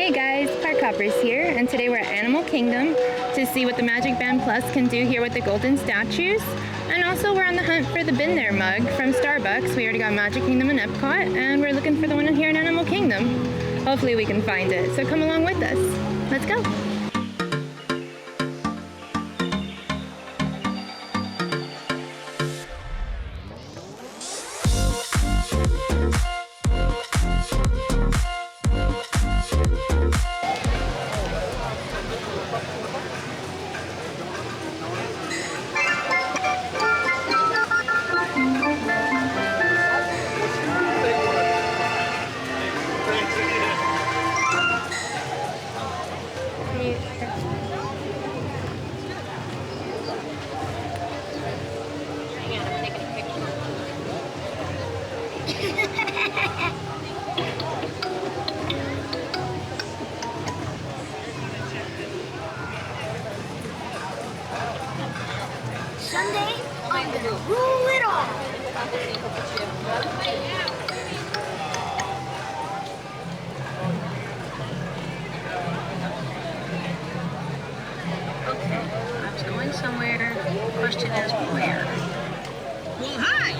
Hey guys, ParkHoppers here, and today we're at Animal Kingdom to see what the MagicBand Plus can do here with the golden statues. And also we're on the hunt for the Been There mug from Starbucks. We already got Magic Kingdom and Epcot, and we're looking for the one here in Animal Kingdom. Hopefully we can find it, so come along with us. Let's go! Sunday, I'm gonna rule it all. Okay, I was going somewhere. The question is where? Well, hi!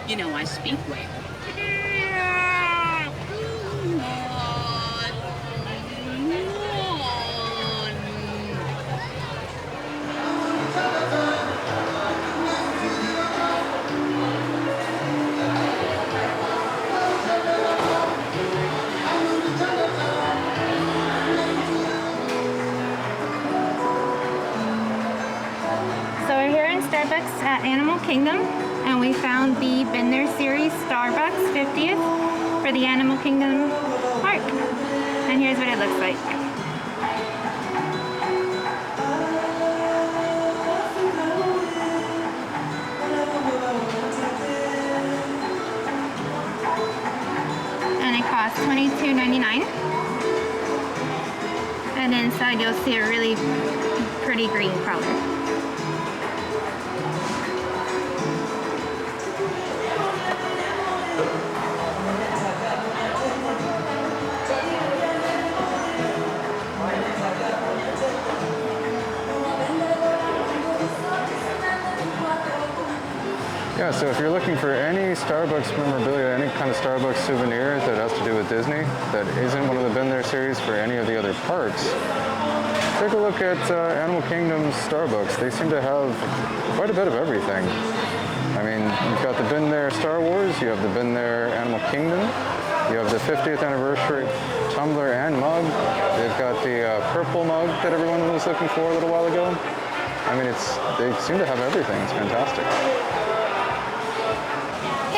You know, I speak whale. So we're here in Starbucks at Animal Kingdom, and we found the Been There series Starbucks 50th for the Animal Kingdom park. And here's what it looks like. And it costs $22.99. And inside you'll see a really pretty green color. Yeah, so if you're looking for any Starbucks memorabilia, any kind of Starbucks souvenir that has to do with Disney, that isn't one of the Been There series for any of the other parks, take a look at Animal Kingdom's Starbucks. They seem to have quite a bit of everything. I mean, you've got the Been There Star Wars, you have the Been There Animal Kingdom, you have the 50th anniversary tumbler and mug. They've got the purple mug that everyone was looking for a little while ago. I mean, they seem to have everything. It's fantastic.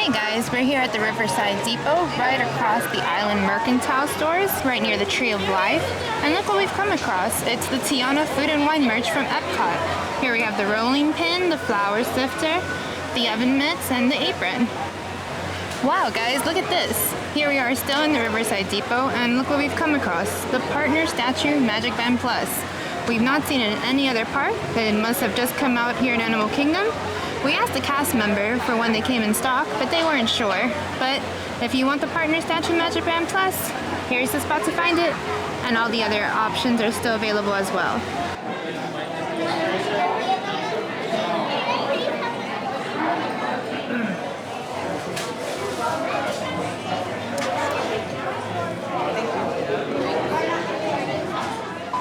Hey guys, we're here at the Riverside Depot, right across the Island Mercantile stores, right near the Tree of Life. And look what we've come across. It's the Tiana Food and Wine merch from Epcot. Here we have the rolling pin, the flour sifter, the oven mitts, and the apron. Wow guys, look at this. Here we are still in the Riverside Depot, and look what we've come across. The Partner Statue MagicBand Plus. We've not seen it in any other park. It must have just come out here in Animal Kingdom. We asked a cast member for when they came in stock, but they weren't sure. But if you want the Partner Statue MagicBand Plus, here's the spot to find it. And all the other options are still available as well.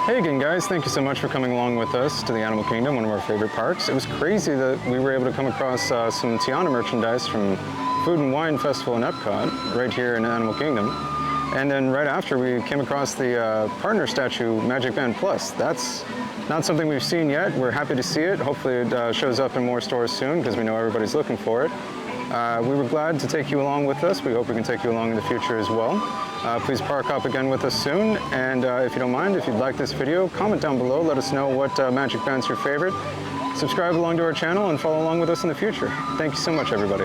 Hey again guys, thank you so much for coming along with us to the Animal Kingdom, one of our favorite parks. It was crazy that we were able to come across some Tiana merchandise from Food and Wine Festival in Epcot, right here in Animal Kingdom. And then right after we came across the Partner Statue MagicBand Plus. That's not something we've seen yet. We're happy to see it. Hopefully it shows up in more stores soon because we know everybody's looking for it. We were glad to take you along with us. We hope we can take you along in the future as well. Please ParkHop again with us soon. And if you don't mind, if you'd like this video, comment down below. Let us know what MagicBand's your favorite. Subscribe along to our channel and follow along with us in the future. Thank you so much, everybody.